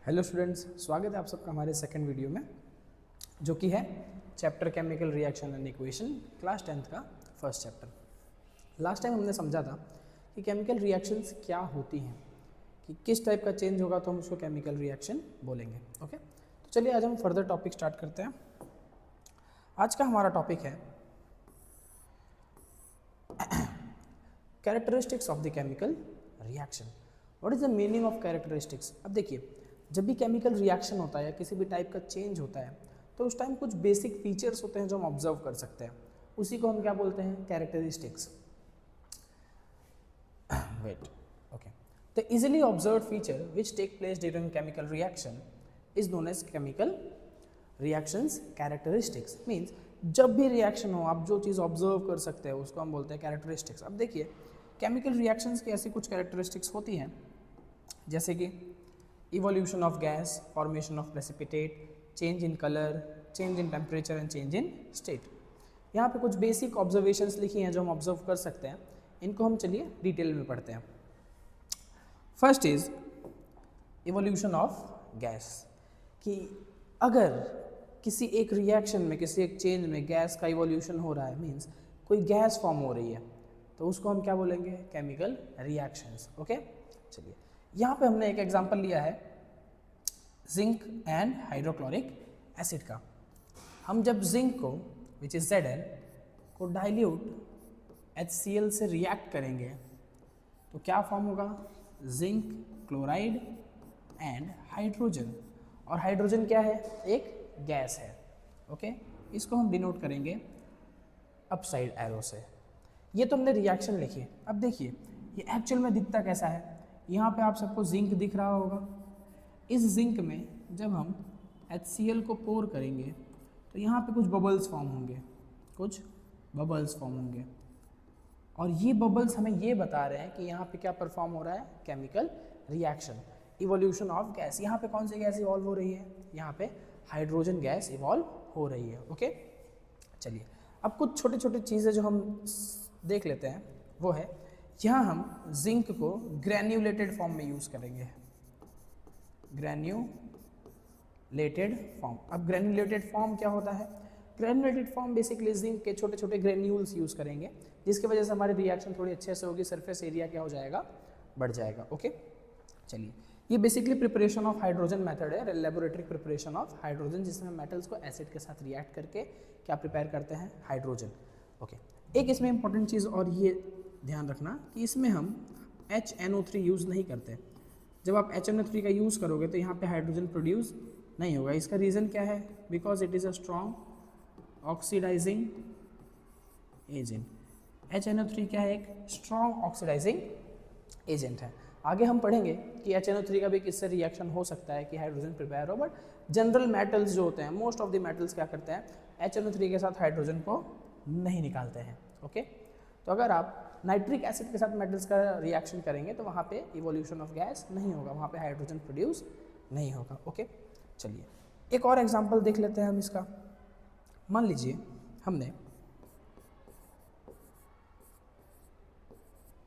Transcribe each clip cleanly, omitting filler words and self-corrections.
Hello students, स्वागत है आप सबका हमारे सेकंड वीडियो में, जो कि है chapter chemical reaction and equation, class 10th का फर्स्ट चैप्टर। लास्ट टाइम हमने समझा था कि केमिकल रिएक्शंस क्या होती हैं, कि किस टाइप का चेंज होगा तो हम उसको केमिकल रिएक्शन बोलेंगे। ओके, तो चलिए आज हम फर्दर टॉपिक स्टार्ट करते हैं। आज का हमारा टॉपिक है characteristics of the chemical reaction. What is the meaning of characteristics? अब देखिए, जब भी केमिकल रिएक्शन होता है या किसी भी टाइप का चेंज होता है तो उस टाइम कुछ बेसिक फीचर्स होते हैं जो हम ऑब्जर्व कर सकते हैं, उसी को हम क्या बोलते हैं? Characteristics. Wait, okay. The easily observed feature which take place during chemical reaction is known as chemical reactions characteristics. Means जब भी रिएक्शन हो आप जो चीज़ ऑब्जर्व कर सकते हैं उसको हम बोलते हैं कैरेक्टरिस्टिक्स। अब देखिए, केमिकल रिएक्शंस की ऐसी कुछ कैरेक्टरिस्टिक्स होती हैं जैसे कि evolution of gas, formation of precipitate, change in colour, change in temperature and change in state. यहाँ पे कुछ बेसिक ऑब्जर्वेशंस लिखी हैं जो हम ऑब्जर्व कर सकते हैं, इनको हम चलिए डिटेल में पढ़ते हैं। First is evolution of gas, कि अगर किसी एक रिएक्शन में, किसी एक चेंज में गैस का इवोल्यूशन हो रहा है, मीन्स कोई गैस फॉर्म हो रही है, तो उसको हम क्या बोलेंगे? Chemical reactions. ओके, चलिए यहाँ पे हमने एक एग्जांपल लिया है जिंक एंड हाइड्रोक्लोरिक एसिड का। हम जब जिंक को विच इज Zn को डाइल्यूट HCl से रिएक्ट करेंगे तो क्या फॉर्म होगा? Zinc chloride and hydrogen. और हाइड्रोजन क्या है? एक गैस है। ओके, इसको हम डिनोट करेंगे अपसाइड एरो से। ये तो हमने रिएक्शन लिखी। अब देखिए ये एक्चुअल में दिखता कैसा है। यहाँ पे आप सबको जिंक दिख रहा होगा। इस जिंक में जब हम HCl को पोर करेंगे तो यहाँ पे कुछ बबल्स फॉर्म होंगे, कुछ बबल्स फॉर्म होंगे, और ये बबल्स हमें ये बता रहे हैं कि यहाँ पे क्या परफॉर्म हो रहा है? Chemical reaction, evolution of gas. यहाँ पे कौन सी गैस इवॉल्व हो रही है? यहाँ पे हाइड्रोजन गैस इवॉल्व हो रही है। ओके, चलिए अब कुछ छोटे छोटे चीज़ें जो हम देख लेते हैं वो है, यहाँ हम जिंक को ग्रैन्युलेटेड फॉर्म में यूज़ करेंगे, ग्रैन्युलेटेड फॉर्म। अब ग्रैन्युलेटेड फॉर्म क्या होता है? ग्रैन्युलेटेड फॉर्म बेसिकली जिंक के छोटे छोटे ग्रैन्यूल्स यूज़ करेंगे, जिसकी वजह से हमारी रिएक्शन थोड़ी अच्छे से होगी, सरफेस एरिया क्या हो जाएगा? बढ़ जाएगा। ओके, चलिए ये basically preparation of hydrogen method है, लेबोरेटरी प्रिपरेशन ऑफ हाइड्रोजन, जिसमें मेटल्स को एसिड के साथ रिएक्ट करके क्या प्रिपेयर करते हैं? हाइड्रोजन। ओके, एक इसमें इंपॉर्टेंट चीज़ और ये ध्यान रखना कि इसमें हम HNO3 यूज़ नहीं करते। जब आप HNO3 का यूज़ करोगे तो यहाँ पे हाइड्रोजन प्रोड्यूस नहीं होगा। इसका रीज़न क्या है? Because it is a strong oxidising agent. HNO3 क्या है? एक स्ट्रॉन्ग ऑक्सीडाइजिंग एजेंट है। आगे हम पढ़ेंगे कि HNO3 का भी किससे रिएक्शन हो सकता है कि हाइड्रोजन प्रिपेयर हो, बट जनरल मेटल्स जो होते हैं, मोस्ट ऑफ द मेटल्स क्या करते हैं? HNO3 के साथ हाइड्रोजन को नहीं निकालते हैं। ओके, तो अगर आप नाइट्रिक एसिड के साथ मेटल्स का रिएक्शन करेंगे तो वहाँ पे इवोल्यूशन ऑफ गैस नहीं होगा, वहाँ पे हाइड्रोजन प्रोड्यूस नहीं होगा। ओके, चलिए एक और एग्जांपल देख लेते हैं हम इसका। मान लीजिए हमने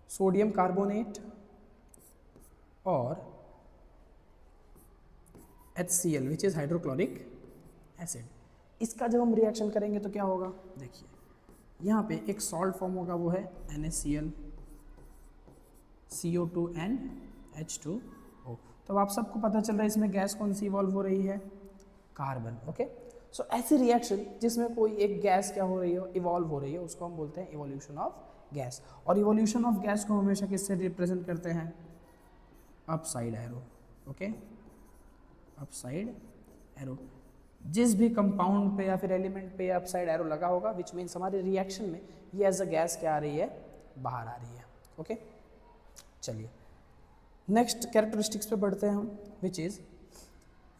सोडियम कार्बोनेट और HCl which is hydrochloric acid, इसका जब हम रिएक्शन करेंगे तो क्या होगा? देखिए यहाँ पे एक सॉल्ट फॉर्म होगा, वो है NaCl, CO2 and H2O। तो आप सबको पता चल रहा है इसमें गैस कौन सी इवॉल्व हो रही है? कार्बन। ओके, सो ऐसी रिएक्शन जिसमें कोई एक गैस क्या हो रही है? इवॉल्व हो रही है, उसको हम बोलते हैं इवोल्यूशन ऑफ गैस। और इवोल्यूशन ऑफ गैस को हमेशा किससे रिप्रेजेंट करते हैं? Upside arrow. Okay, upside arrow. जिस भी कंपाउंड पे या फिर एलिमेंट पे अपसाइड एरो लगा होगा, विच मीन्स हमारे रिएक्शन में ये एज अ गैस क्या आ रही है? बाहर आ रही है। ओके, चलिए नेक्स्ट कैरेक्टरिस्टिक्स पे बढ़ते हैं हम, which is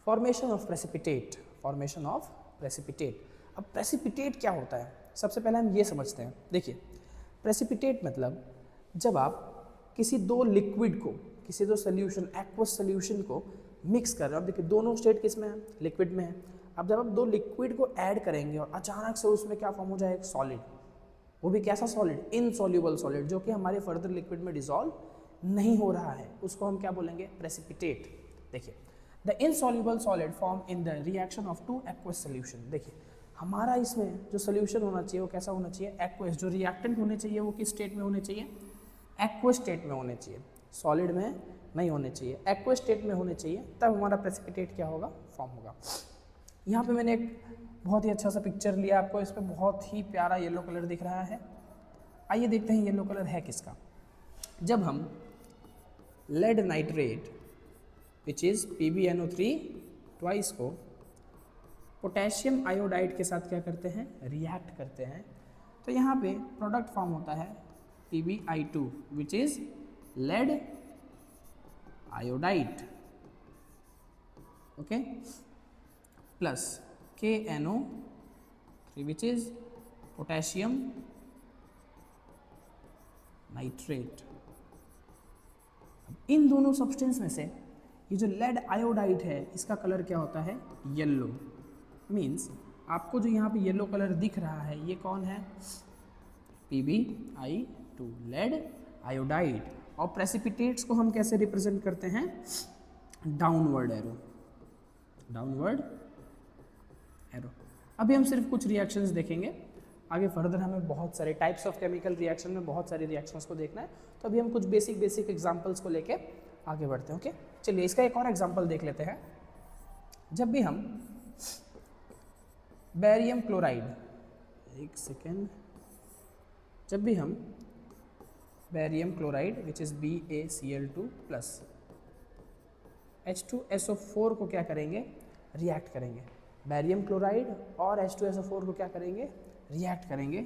formation of precipitate. Formation of precipitate. अब प्रेसिपिटेट क्या होता है? सबसे पहले हम ये समझते हैं। देखिए प्रेसिपिटेट मतलब जब आप किसी दो लिक्विड को, किसी दो सोल्यूशन, एक्वस सोल्यूशन को मिक्स कर रहे हो। अब देखिए दोनों स्टेट किस में है? लिक्विड में है। अब जब आप दो लिक्विड को ऐड करेंगे और अचानक से उसमें क्या फॉर्म हो जाए? एक सॉलिड। वो भी कैसा सॉलिड? इनसॉल्युबल सॉलिड, जो कि हमारे फर्दर लिक्विड में डिसॉल्व नहीं हो रहा है, उसको हम क्या बोलेंगे? प्रेसिपिटेट। देखिए the insoluble solid form in the reaction of two aqueous solution. देखिए हमारा इसमें जो सोल्यूशन होना चाहिए वो कैसा होना चाहिए, एक्वस। जो रिएक्टेंट होने चाहिए वो किस स्टेट में होने चाहिए, एक्वस स्टेट में होने चाहिए, सॉलिड में नहीं होने चाहिए, एक्वस स्टेट में होने चाहिए, तब हमारा प्रेसिपिटेट क्या होगा, फॉर्म होगा। यहाँ पे मैंने एक बहुत ही अच्छा सा पिक्चर लिया आपको, इस पर बहुत ही प्यारा येलो कलर दिख रहा है। आइए देखते हैं येलो कलर है किसका। जब हम lead nitrate which is PbNO3 twice को पोटेशियम आयोडाइड के साथ क्या करते हैं, रिएक्ट करते हैं, तो यहाँ पे प्रोडक्ट फॉर्म होता है PbI2 which is lead iodide, okay, plus KNO3 which is potassium nitrate. इन दोनों सब्सटेंस में से ये जो लेड आयोडाइड है इसका कलर क्या होता है, येलो। मीन्स आपको जो यहाँ पे येलो कलर दिख रहा है ये कौन है, PbI2 लेड आयोडाइड। और प्रेसिपिटेट्स को हम कैसे रिप्रेजेंट करते हैं, डाउनवर्ड एरो, डाउनवर्ड एरो। अभी हम सिर्फ कुछ रिएक्शंस देखेंगे, आगे फर्दर हमें बहुत सारे टाइप्स ऑफ केमिकल रिएक्शन में बहुत सारे रिएक्शंस को देखना है, तो अभी हम कुछ बेसिक एग्जांपल्स को लेके आगे बढ़ते हैं। ओके, चलिए इसका एक और एग्जांपल देख लेते हैं। जब भी हम बेरियम क्लोराइड, एक सेकेंड, जब भी हम barium chloride which is BaCl2 plus H2SO4 को क्या करेंगे, रिएक्ट करेंगे। बेरियम क्लोराइड और H2SO4 को क्या करेंगे, रिएक्ट करेंगे,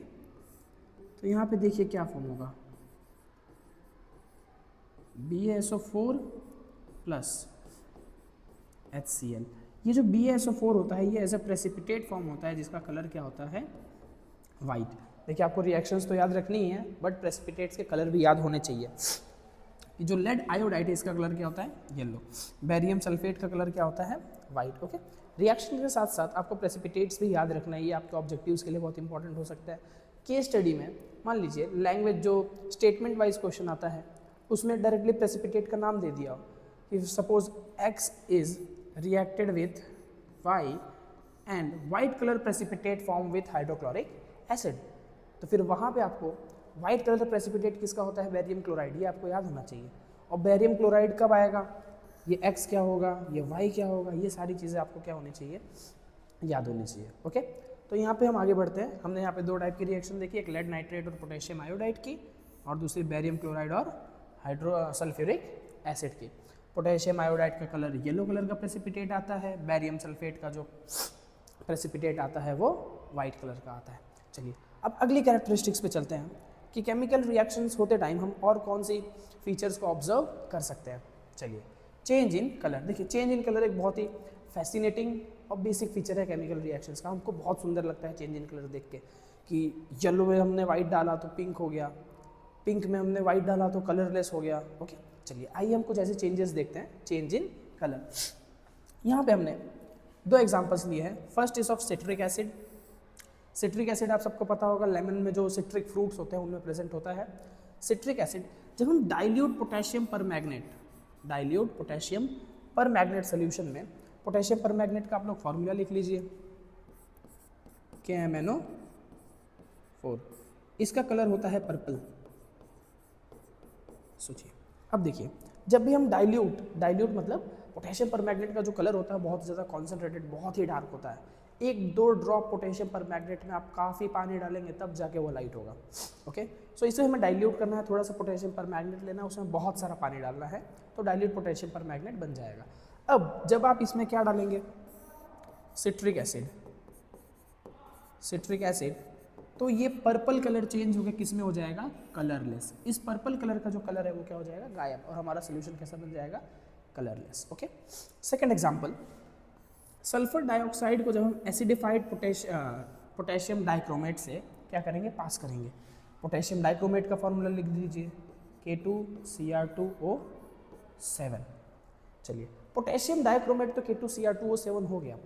तो यहाँ पे देखिए क्या फॉर्म होगा, BaSO4 प्लस HCl। ये जो BaSO4 होता है ये एज अ प्रेसिपिटेट फॉर्म होता है जिसका कलर क्या होता है, वाइट। देखिए आपको रिएक्शंस तो याद रखनी ही है बट प्रेसिपिटेट्स के कलर भी याद होने चाहिए। ये जो लेड आयोडाइड है इसका कलर क्या होता है, येलो। बेरियम सल्फेट का कलर क्या होता है, वाइट। ओके, रिएक्शन के साथ साथ आपको प्रेसिपिटेट्स भी याद रखना है, ये आपके ऑब्जेक्टिव्स के लिए बहुत इंपॉर्टेंट हो सकता है। केस स्टडी में मान लीजिए लैंग्वेज जो स्टेटमेंट वाइज क्वेश्चन आता है उसमें डायरेक्टली प्रेसिपिटेट का नाम दे दिया हो कि suppose X is reacted with Y and white colour precipitate form with hydrochloric acid, तो फिर वहाँ पे आपको वाइट कलर का प्रेसिपिटेट किसका होता है, बेरियम क्लोराइड, ये आपको याद होना चाहिए। और बेरियम क्लोराइड कब आएगा, ये X क्या होगा, ये Y क्या होगा, ये सारी चीज़ें आपको क्या होनी चाहिए, याद होनी चाहिए। ओके, तो यहाँ पे हम आगे बढ़ते हैं। हमने यहाँ पे दो टाइप की रिएक्शन देखी, एक लेड नाइट्रेट और पोटेशियम आयोडाइड की, और दूसरी बेरियम क्लोराइड और सल्फ्यूरिक एसिड की। पोटेशियम आयोडाइड का कलर येलो कलर का प्रेसिपिटेट आता है, बेरियम सल्फेट का जो प्रेसिपिटेट आता है वो वाइट कलर का आता है। चलिए अब अगली कैरेक्टरिस्टिक्स पे चलते हैं कि केमिकल रिएक्शंस होते टाइम हम और कौन सी फीचर्स को ऑब्जर्व कर सकते हैं। चलिए, चेंज इन कलर। देखिए चेंज इन कलर एक बहुत ही फैसिनेटिंग और बेसिक फीचर है केमिकल रिएक्शंस का। हमको बहुत सुंदर लगता है चेंज इन कलर देख के कि येलो में हमने वाइट डाला तो पिंक हो गया, पिंक में हमने वाइट डाला तो कलरलेस हो गया। ओके, चलिए आइए हम कुछ ऐसे चेंजेस देखते हैं चेंज इन कलर। यहाँ पे हमने दो एग्जांपल्स लिए हैं। First is of citric acid. Citric acid आप सबको पता होगा, लेमन में जो सिट्रिक फ्रूट्स होते हैं उनमें प्रेजेंट होता है सिट्रिक एसिड। जब हम डाइल्यूट पोटेशियम पर मैग्नेट, डाइल्यूट पोटेशियम पर मैग्नेट सोल्यूशन में, पोटेशियम पर मैग्नेट का आप लोग फॉर्मूला लिख लीजिए KMnO4, इसका कलर होता है पर्पल। सोचिए, अब देखिए जब भी हम डाइल्यूट मतलब पोटेशियम पर मैग्नेट का जो कलर होता है बहुत ज़्यादा कॉन्सेंट्रेटेड, बहुत ही डार्क होता है। एक दो ड्रॉप पोटेशियम पर मैग्नेट में आप काफ़ी पानी डालेंगे तब जाके वो लाइट होगा। ओके, सो इसे हमें डाइल्यूट करना है, थोड़ा सा पोटेशियम पर मैग्नेट लेना है, उसमें बहुत सारा पानी डालना है तो डाइल्यूट पोटेशियम पर मैग्नेट बन जाएगा। अब जब आप इसमें क्या डालेंगे, सिट्रिक एसिड, सिट्रिक एसिड, तो ये पर्पल कलर चेंज होकर किस में हो जाएगा, कलरलेस। इस पर्पल कलर का जो कलर है वो क्या हो जाएगा, गायब, और हमारा सोल्यूशन कैसा बन जाएगा, colourless. Okay, second example, sulphur dioxide को जब हम एसिडिफाइड पोटेशियम डाइक्रोमेट से क्या करेंगे, पास करेंगे। पोटेशियम डाइक्रोमेट का फॉर्मूला लिख दीजिए K2Cr2O7। चलिए, पोटेशियम डाइक्रोमेट तो K2Cr2O7 हो गया।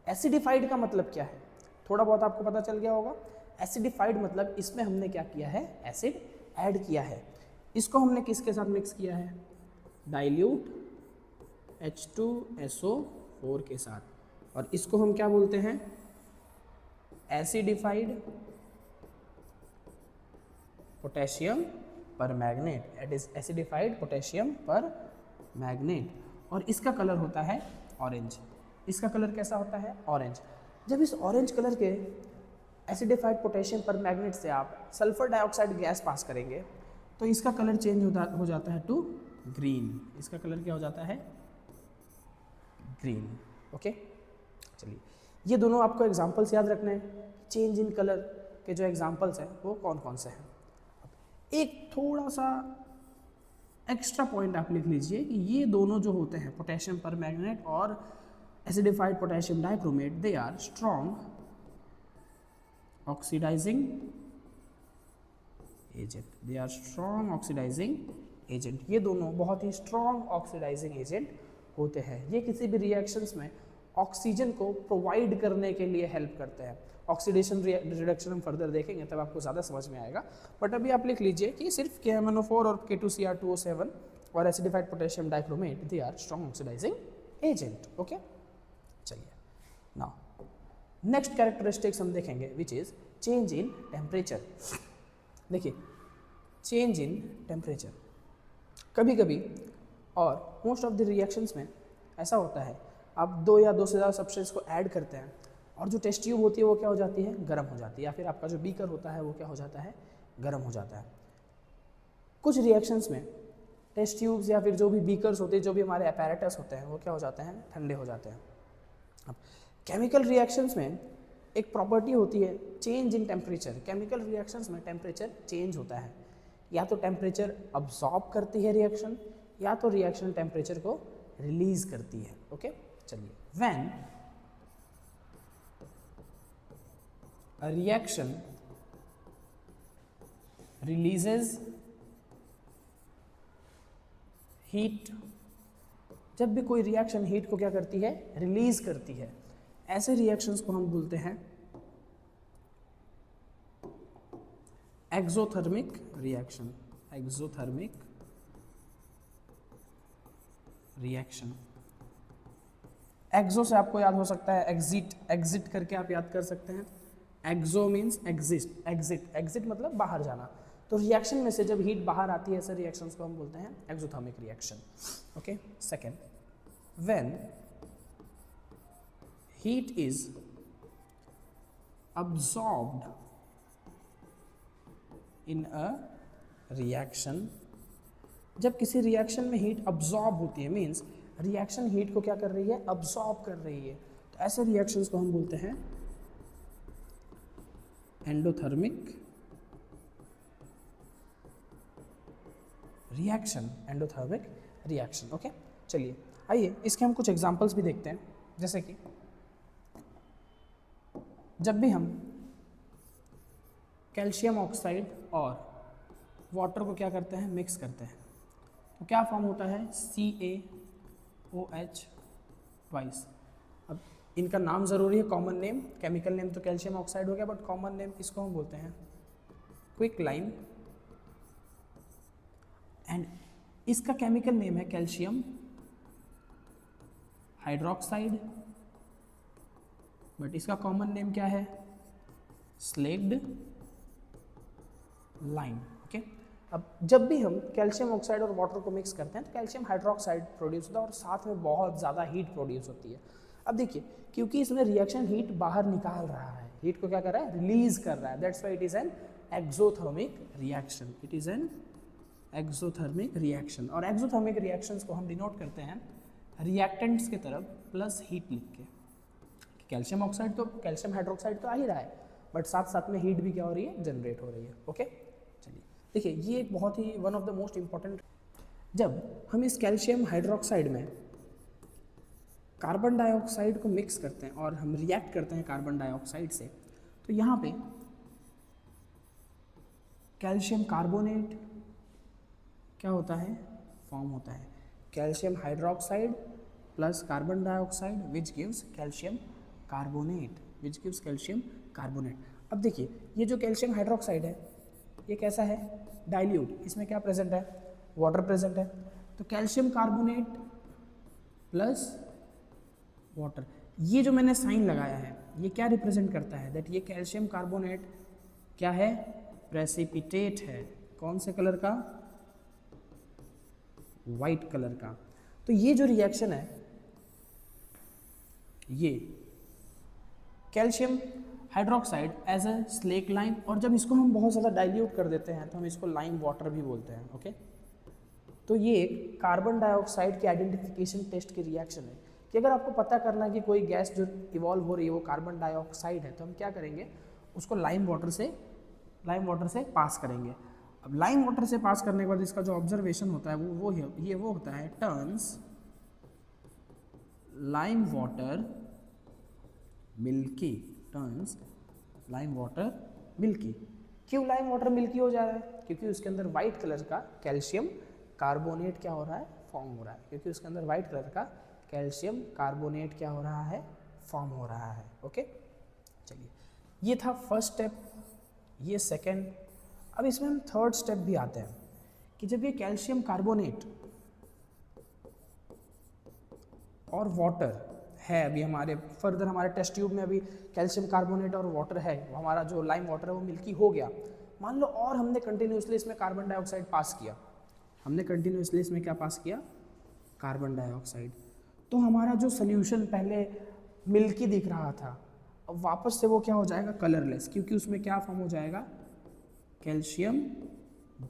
एसिडिफाइड का मतलब क्या है, थोड़ा बहुत आपको पता चल गया होगा। एसिडिफाइड मतलब इसमें हमने क्या किया है, एसिड ऐड किया है। इसको हमने किसके साथ मिक्स किया है, डाइल्यूट H2SO4 के साथ, और इसको हम क्या बोलते हैं, acidified potassium permanganate, it is acidified potassium permanganate, और इसका कलर होता है ऑरेंज। इसका कलर कैसा होता है, ऑरेंज। जब इस ऑरेंज कलर के एसिडिफाइड पोटेशियम परमैंगनेट से आप सल्फर डाइऑक्साइड गैस पास करेंगे तो इसका कलर चेंज हो जाता है टू ग्रीन। इसका कलर क्या हो जाता है, ग्रीन। ओके, चलिए ये दोनों आपको एग्जांपल्स याद रखने हैं। चेंज इन कलर के जो एग्जांपल्स हैं वो कौन कौन से हैं। एक थोड़ा सा एक्स्ट्रा पॉइंट आप लिख लीजिए कि ये दोनों जो होते हैं पोटेशियम परमैंगनेट और acidified potassium dichromate, they are strong oxidising agent. They are strong oxidising agent. ये दोनों बहुत ही स्ट्रॉन्ग ऑक्सीडाइजिंग एजेंट होते हैं। ये किसी भी रिएक्शंस में ऑक्सीजन को प्रोवाइड करने के लिए हेल्प करते हैं। ऑक्सीडेशन रिडक्शन हम फर्दर देखेंगे तब आपको ज़्यादा समझ में आएगा, बट अभी आप लिख लीजिए कि सिर्फ KMnO4 और K2Cr2O7 और acidified potassium dichromate, they are strong oxidising agent. Okay, चलिए नाउ नेक्स्ट कैरेक्टरिस्टिक्स हम देखेंगे which is change in temperature. देखिए चेंज इन टेम्परेचर कभी कभी और मोस्ट ऑफ द रिएक्शंस में ऐसा होता है, आप 2 या 2 से ज़्यादा सब्सटेंस को ऐड करते हैं और जो टेस्ट ट्यूब होती है वो क्या हो जाती है, गर्म हो जाती है, या फिर आपका जो बीकर होता है वो क्या हो जाता है, गर्म हो जाता है। कुछ रिएक्शंस में टेस्ट ट्यूब्स या फिर जो भी बीकर्स होते हैं, जो भी हमारे अपैरेटस होते हैं, वो क्या हो जाते हैं, ठंडे हो जाते हैं। अब केमिकल रिएक्शंस में एक प्रॉपर्टी होती है change in temperature. Chemical reactions में टेम्परेचर चेंज होता है, या तो टेम्परेचर अब्सॉर्ब करती है रिएक्शन, या तो रिएक्शन टेम्परेचर को रिलीज करती है। ओके, चलिए when a reaction releases heat, जब भी कोई रिएक्शन हीट को क्या करती है, रिलीज करती है, ऐसे रिएक्शंस को हम बोलते हैं exothermic reaction. Exothermic reaction. Exo से आपको याद हो सकता है एग्जिट, एग्जिट करके आप याद कर सकते हैं। एक्सो मीन्स एग्जिस्ट, एग्जिट, एग्जिट मतलब बाहर जाना। तो रिएक्शन में से जब हीट बाहर आती है ऐसे रिएक्शंस को हम बोलते हैं exothermic reaction. Okay, second, when heat is absorbed in a reaction. जब किसी रिएक्शन में हीट अब्सॉर्ब होती है, मीन्स रिएक्शन हीट को क्या कर रही है, अब्सॉर्ब कर रही है, तो ऐसे रिएक्शंस को हम बोलते हैं endothermic reaction. Endothermic reaction. Okay, चलिए आइए इसके हम कुछ एग्जांपल्स भी देखते हैं। जैसे कि जब भी हम कैल्शियम ऑक्साइड और वाटर को क्या करते हैं, मिक्स करते हैं, तो क्या फॉर्म होता है, CaOH ट्वाइस। अब इनका नाम ज़रूरी है, कॉमन नेम, केमिकल नेम तो कैल्शियम ऑक्साइड हो गया, बट कॉमन नेम इसको हम बोलते हैं क्विक लाइम, एंड इसका केमिकल नेम है कैल्शियम हाइड्रोक्साइड, बट इसका कॉमन नेम क्या है, स्लेग्ड लाइम। ओके, अब जब भी हम कैल्शियम ऑक्साइड और वाटर को मिक्स करते हैं तो कैल्शियम हाइड्रोक्साइड प्रोड्यूस होता है और साथ में बहुत ज़्यादा हीट प्रोड्यूस होती है। अब देखिए क्योंकि इसमें रिएक्शन हीट बाहर निकाल रहा है, हीट को क्या कर रहा है, रिलीज कर रहा है, that's why it is an exothermic reaction. It is an exothermic reaction. और एक्सोथर्मिक रिएक्शंस को हम डिनोट करते हैं रिएक्टेंट्स की तरफ प्लस हीट लिख के। कैल्शियम ऑक्साइड तो कैल्शियम हाइड्रोक्साइड तो आ ही रहा है, बट साथ साथ में हीट भी क्या हो रही है, जनरेट हो रही है। ओके, चलिए देखिए ये एक बहुत ही one of the most important, जब हम इस कैल्शियम हाइड्रोक्साइड में कार्बन डाइऑक्साइड को मिक्स करते हैं और हम रिएक्ट करते हैं कार्बन डाइऑक्साइड से, तो यहाँ पे कैल्शियम कार्बोनेट क्या होता है, फॉर्म होता है, calcium hydroxide plus carbon dioxide which gives calcium carbonate, which gives calcium carbonate. अब देखिए ये जो कैल्शियम हाइड्रोक्साइड है ये कैसा है, डाइल्यूट, इसमें क्या प्रेजेंट है, वाटर प्रेजेंट है, तो कैल्शियम कार्बोनेट प्लस वाटर। ये जो मैंने साइन लगाया है ये क्या रिप्रेजेंट करता है? दैट ये कैल्शियम कार्बोनेट क्या है? प्रेसिपिटेट है। कौन से कलर का? वाइट कलर का। तो ये जो रिएक्शन है ये calcium hydroxide as a slake lime, और जब इसको हम बहुत ज़्यादा डाइल्यूट कर देते हैं तो हम इसको लाइम वाटर भी बोलते हैं। ओके, तो ये एक कार्बन डाइऑक्साइड के आइडेंटिफिकेशन टेस्ट की रिएक्शन है कि अगर आपको पता करना है कि कोई गैस जो इवॉल्व हो रही है वो कार्बन डाइऑक्साइड है, तो हम क्या करेंगे? उसको लाइम वाटर से पास करेंगे। अब लाइम वाटर से पास करने के बाद इसका जो ऑब्जर्वेशन होता है वो होता है turns lime water milky. Turns lime water milky. क्यों लाइम वाटर मिल्की हो जा रहा है? क्योंकि उसके अंदर वाइट कलर का कैल्शियम कार्बोनेट क्या हो रहा है? फॉर्म हो रहा है। क्योंकि उसके अंदर वाइट कलर का कैल्शियम कार्बोनेट क्या हो रहा है? फॉर्म हो रहा है। ओके, चलिए, ये था फर्स्ट स्टेप, ये सेकंड। अब इसमें हम थर्ड स्टेप भी आते हैं कि जब ये कैल्शियम कार्बोनेट और वाटर है, अभी हमारे फर्दर हमारे टेस्ट ट्यूब में अभी कैल्शियम कार्बोनेट और वाटर है, हमारा जो लाइम वाटर है वो मिल्की हो गया, मान लो, और हमने कंटिन्यूसली इसमें कार्बन डाइऑक्साइड पास किया। हमने कंटिन्यूसली इसमें क्या पास किया? Carbon dioxide. तो हमारा जो सोल्यूशन पहले मिल्की दिख रहा था, अब वापस से वो क्या हो जाएगा? कलरलेस, क्योंकि उसमें क्या फॉर्म हो जाएगा? Calcium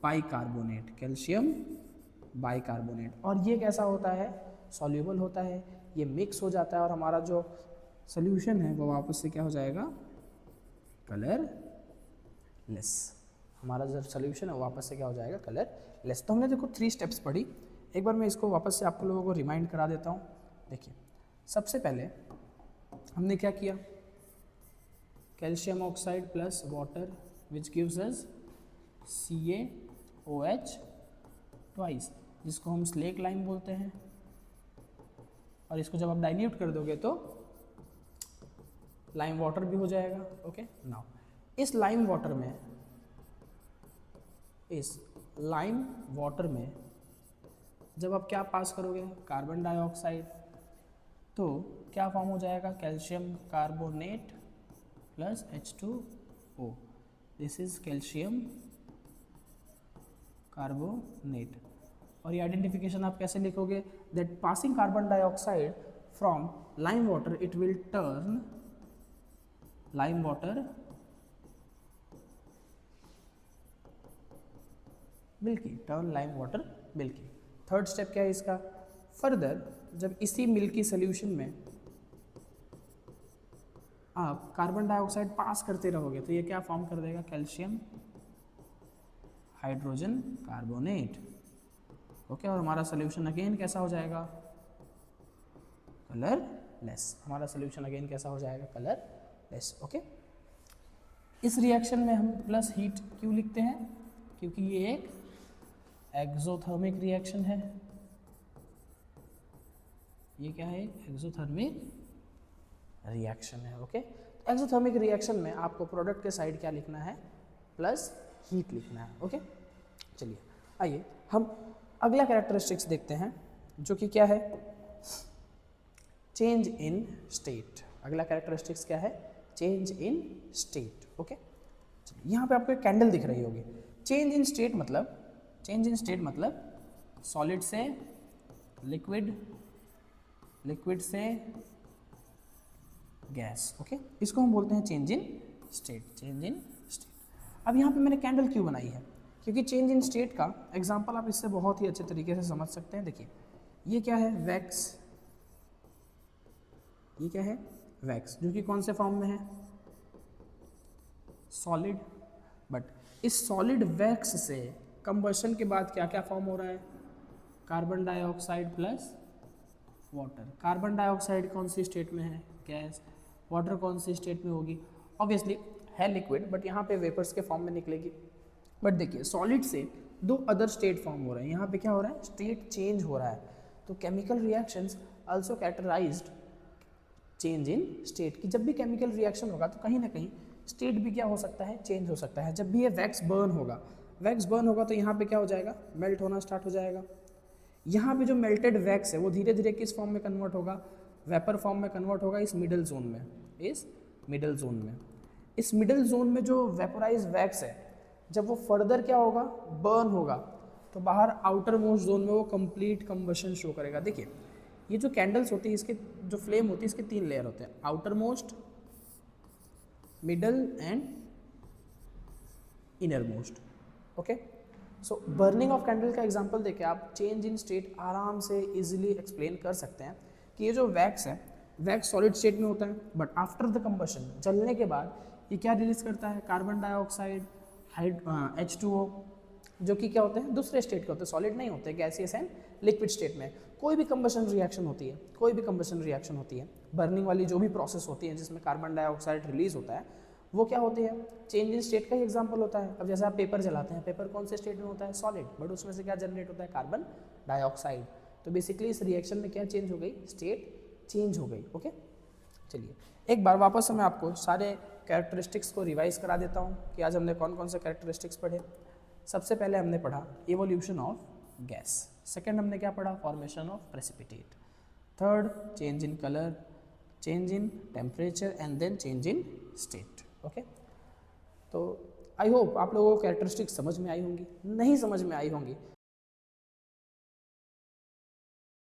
bicarbonate. Calcium bicarbonate. और ये कैसा होता है? सॉल्यूबल होता है, ये मिक्स हो जाता है और हमारा जो सोल्यूशन है वो वापस से क्या हो जाएगा? कलरलेस। हमारा जो सोल्यूशन है वो वापस से क्या हो जाएगा? कलरलेस। तो हमने देखो 3 स्टेप्स पढ़ी, एक बार मैं इसको वापस से आप लोगों को रिमाइंड करा देता हूँ। देखिए, सबसे पहले हमने क्या किया? Calcium oxide plus water which gives us CaOH twice, जिसको हम स्लेक लाइम बोलते हैं, और इसको जब आप डाइल्यूट कर दोगे तो लाइम वाटर भी हो जाएगा। ओके, नाउ इस लाइम वाटर में जब आप क्या पास करोगे? कार्बन डाइऑक्साइड, तो क्या फॉर्म हो जाएगा? Calcium carbonate plus H2O। This is calcium carbonate. और ये आइडेंटिफिकेशन आप कैसे लिखोगे? That passing carbon dioxide from lime water it will turn lime water milky. Turn lime water milky. Third step क्या है इसका? फर्दर जब इसी मिल्की सोल्यूशन में आप कार्बन डाइऑक्साइड पास करते रहोगे तो ये क्या फॉर्म कर देगा? Calcium hydrogen carbonate. ओके, और हमारा सोल्यूशन अगेन कैसा हो जाएगा? कलरलेस। हमारा सोल्यूशन अगेन कैसा हो जाएगा? कलरलेस। ओके, इस रिएक्शन में हम प्लस हीट क्यों लिखते हैं? क्योंकि ये एक एक्सोथर्मिक रिएक्शन है। ये क्या है? एक्सोथर्मिक रिएक्शन है। ओके, एक्सोथर्मिक रिएक्शन में आपको प्रोडक्ट के साइड क्या लिखना है? प्लस हीट लिखना है। ओके, चलिए आइए हम अगला कैरेक्टरिस्टिक्स देखते हैं, जो कि क्या है? Change in state. अगला कैरेक्टरिस्टिक्स क्या है? Change in state. ओके, यहाँ पे आपको एक कैंडल दिख रही होगी। चेंज इन स्टेट मतलब सॉलिड से लिक्विड, लिक्विड से गैस। ओके, इसको हम बोलते हैं change in state. Change in state. अब यहाँ पे मैंने कैंडल क्यों बनाई है? क्योंकि चेंज इन स्टेट का एग्जांपल आप इससे बहुत ही अच्छे तरीके से समझ सकते हैं। देखिए, ये क्या है? वैक्स। ये क्या है? वैक्स, जो कि कौन से फॉर्म में है? सॉलिड। बट इस सॉलिड वैक्स से कंबशन के बाद क्या क्या फॉर्म हो रहा है? Carbon dioxide plus water. Carbon dioxide कौन सी स्टेट में है? गैस। वाटर कौन सी स्टेट में होगी? ऑब्वियसली है लिक्विड, बट यहाँ पे वेपर्स के फॉर्म में निकलेगी। बट देखिए, सॉलिड से 2 अदर स्टेट फॉर्म हो रहे हैं। यहाँ पे क्या हो रहा है? स्टेट चेंज हो रहा है। तो chemical reactions also characterised change in state. कि जब भी केमिकल रिएक्शन होगा तो कहीं ना कहीं स्टेट भी क्या हो सकता है? चेंज हो सकता है। जब भी ये वैक्स बर्न होगा तो यहाँ पे क्या हो जाएगा? मेल्ट होना स्टार्ट हो जाएगा। यहाँ पे जो मेल्टेड वैक्स है वो धीरे धीरे किस फॉर्म में कन्वर्ट होगा, वेपर फॉर्म में कन्वर्ट होगा इस मिडल जोन में, इस मिडल जोन में। इस मिडल जोन में जो वेपोराइज वैक्स है जब वो फर्दर क्या होगा, बर्न होगा, तो बाहर आउटर मोस्ट जोन में वो कंप्लीट कंबशन शो करेगा। देखिए ये जो कैंडल्स होती है इसके जो फ्लेम होती है इसके 3 लेयर होते हैं, outer most, middle and inner most. Okay, so burning of candle का एग्जांपल देके आप चेंज इन स्टेट आराम से इजीली एक्सप्लेन कर सकते हैं कि ये जो वैक्स है, वैक्स सॉलिड स्टेट में होता है, बट आफ्टर द कंबशन, जलने के बाद ये क्या रिलीज करता है, कार्बन डाइऑक्साइड, H2O, जो कि क्या होते हैं, दूसरे स्टेट के होते हैं, सॉलिड नहीं होते, गैसियस एंड लिक्विड स्टेट में। कोई भी कंबशन रिएक्शन होती है, कोई भी कंबशन रिएक्शन होती है, बर्निंग वाली जो भी प्रोसेस होती है जिसमें कार्बन डाइऑक्साइड रिलीज होता है, वो क्या होती है, चेंज इन स्टेट का ही एग्जांपल होता है। अब जैसे आप पेपर जलाते हैं, पेपर कौन से स्टेट में होता है, सॉलिड, बट उसमें से क्या जनरेट होता है, कार्बन डाइऑक्साइड। तो बेसिकली इस रिएक्शन में क्या चेंज हो गई, स्टेट चेंज हो गई। ओके, चलिए एक बार वापस से मैं आपको सारे कैरेक्टरिस्टिक्स को रिवाइज करा देता हूँ कि आज हमने कौन कौन से कैरेक्टरिस्टिक्स पढ़े। सबसे पहले हमने पढ़ा इवोल्यूशन ऑफ गैस, सेकेंड हमने क्या पढ़ा, formation of precipitate, third change in colour, change in temperature and then change in state. Okay, तो आई होप आप लोगों को कैरेक्टरिस्टिक्स समझ में आई होंगी, नहीं समझ में आई होंगी